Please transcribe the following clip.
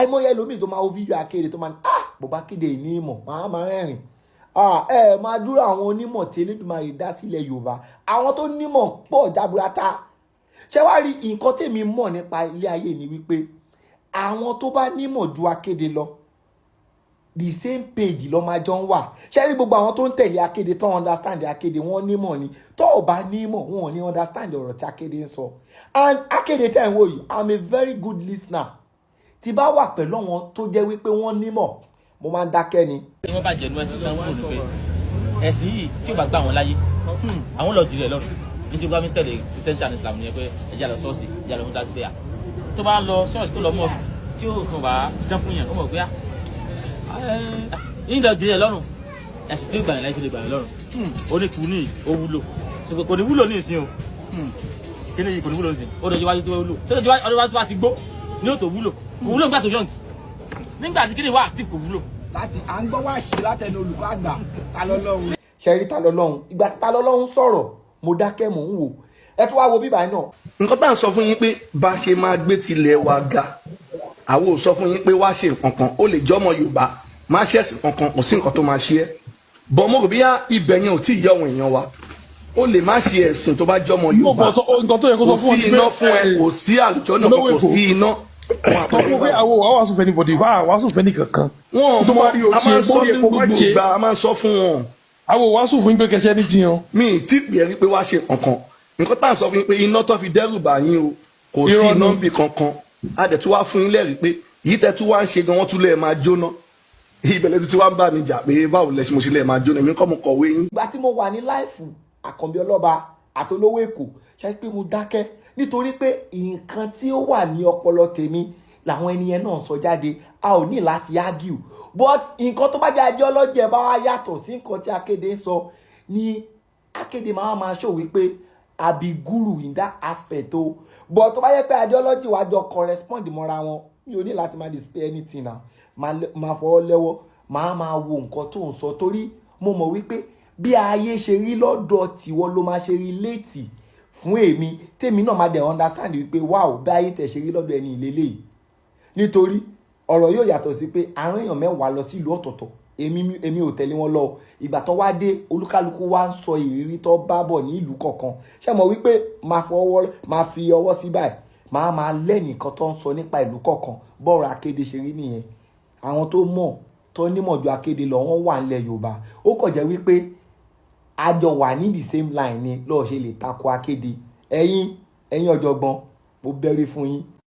àìmọye ẹlòmíì tó máa wo fídíò Akéde tó máa ní bàbá Akéde ní ìmọ̀ máa rẹ́rìn máa dúró àwọn onímọ̀ tí Elédùmarè dá sílẹ̀ Yorùbá àwọn tó nímọ̀ pọ̀ jaburata ṣé wàá rí nǹkan tèmi mọ̀ nípa ilé ayé ni wípé àwọn tó bá nímọ̀ ju Akéde lọ the same page ló máa jọ ń wà ṣé rí gbogbo àwọn tó ń tẹ̀lé Akéde tó understand Akéde wọ́n nímọ̀ ni tó ò bá nímọ̀ wọn ò ní understand ọ̀rọ̀ tí Akéde ń sọ and Akéde tẹ̀ ń wò yìí I'm a very good listener tí bá wà pẹ̀lú àwọn tó jẹ́ wípé wọ́n nímọ̀ mo máa ń dákẹ́ ni. wọ́n bá jẹ̀nu ẹ̀sìn náà wò ní pé ẹ̀sìn yìí tí ò bá gbà wọ́n láyé àwọn lọ jùlẹ̀ lọ́rùn ní tí wọ́n tẹ̀lé Christian and Islam yẹn pé ẹja lọ ṣọ́ọ̀ṣì ẹja lọ mú dájú pé tó bá lọ ṣọ́ọ̀ṣì tó lọ mọ́ọ̀sì tí ó kàn bá dán fún yẹn ó mọ̀ pé yín lọ jùlẹ̀ lọ́rùn ẹ̀sìn tí ó gbà yẹn láyé tó lè gbà yẹn lọ́rùn ó ní kú ní ó wúlò kò ní wúlò ní ìsìn o kí ni kò ní wúlò ní ìsìn ó dọ̀jọ́ wájú tó wúlò ṣé ọdún wájú tó bá ti gbó ní ó tó wúlò kò wúlò nígbà tó yọ̀ǹkì nígbà tí kíni wà tí kò wúlò. láti à ń gbọ́ wá ṣe látẹnu olùkọ́ àgbà ta lọ́lọ́run. ṣẹ́rí ta lọ́lọ́run ìgbà ta lọ́lọ́run sọ̀rọ̀ mo dákẹ́ mò ń wò ẹ tún wá wo bíbá náà. nǹkan tá à ń sọ fún yín pé bá a ṣe máa gbé tilẹ̀ wa ga àwọn ò sọ fún yín pé wá ṣe nǹkan kan ó lè jọmọ Yorùbá má ṣẹ̀sìn kankan kò sí nǹkan tó máa ṣe é bọ́ mo rò bí ibẹ̀ yẹn ò tí ì yọ àwọn èèyàn wa ó lè má ṣe ẹ̀sìn tó bá jọmọ Yorùbá kò sí iná fún ẹ kò sí àlùjọ náà kò sí iná. Tọ́pọ̀ pé àwọn wàá sùn fẹ́ ní bọ̀dì wàá sùn fẹ́ ní kankan. Wọ́n mọ a máa sọ ní gbogbo ìgbà a máa sọ fún wọn. Àwọn wàá sùn fún yín pé kẹsẹ́ ní tiyan. Mi tí pè é rí pé wá ṣe kankan. Nǹkan tá à ń sọ fún yín pé iná tó fi dẹ́rù bà yín o kò sí iná bì kankan. A dẹ̀ tún wá fún yín lẹ́rìí pé yìí tẹ́ tún wá ń ṣe gan wọ́n tún lẹ́ẹ̀ máa jóná. Ìbẹ̀lẹ̀ tún wá ń bá mi jà pé báwo lẹ ṣe mo ṣe lẹ́ẹ̀ máa jóná èmi kọ́ mo kọ̀wé yín. ìgbà tí mo wà ní láìfù Àkànbí Ọlọ́ba àtolówó Èkó ṣe pé mo dákẹ́ nítorí pé nǹkan tí ó wà ní ọpọlọ tèmi làwọn ènìyàn náà sọ jáde a ò ní láti argue but nǹkan tó bá jẹ́ ideology bá wá yàtọ̀ sí nǹkan tí Akéde ń sọ ni Akéde máa show wípé I be guru in that aspect o but tó bá yẹ pé ideology wa jọ correspond mọ́ra wọn mi ò ní láti máa display anything now máa fọwọ́ lẹ́wọ́ máa wo nǹkan tó ń sọ torí mo mọ̀ wípé bí ayé ṣe rí lọ́dọ̀ tiwọ́ ló máa ṣe rí létí fún èmi tèmi náà máa dẹ̀ understand wípé wow bí ayé tẹ̀ ṣe rí lọ́dọ̀ ẹni ìlélẹ́yìí nítorí ọ̀rọ̀ yóò yàtọ̀ sí pé àwọn èèyàn mẹ́wàá lọ sí ìlú ọ̀tọ̀ọ̀tọ̀ èmi ò tẹ̀lé wọn lọ ìgbà tó wá dé olúkálukú wá ń sọ ìrírí tó bá bọ̀ ní ìlú kọ̀ọ̀kan ṣé mo wí pé máa fi ọwọ́ sí báyìí máa lẹ́nìkan tó ń sọ nípa ìlú kọ̀ọ̀kan bọ́ọ̀rọ̀ Akéde ṣe rí nìyẹn àwọn tó mọ̀ tó nímọ̀ ju Akéde lọ wọ́n wà nílẹ̀ Yorùbá ó kàn jẹ́ wípé àjọ wà ní the same line ni lọ́ọ̀ ṣe lè tako Akéde ẹ̀yin ọ̀jọ̀gbọ́n mo bẹ̀rẹ̀ fún yín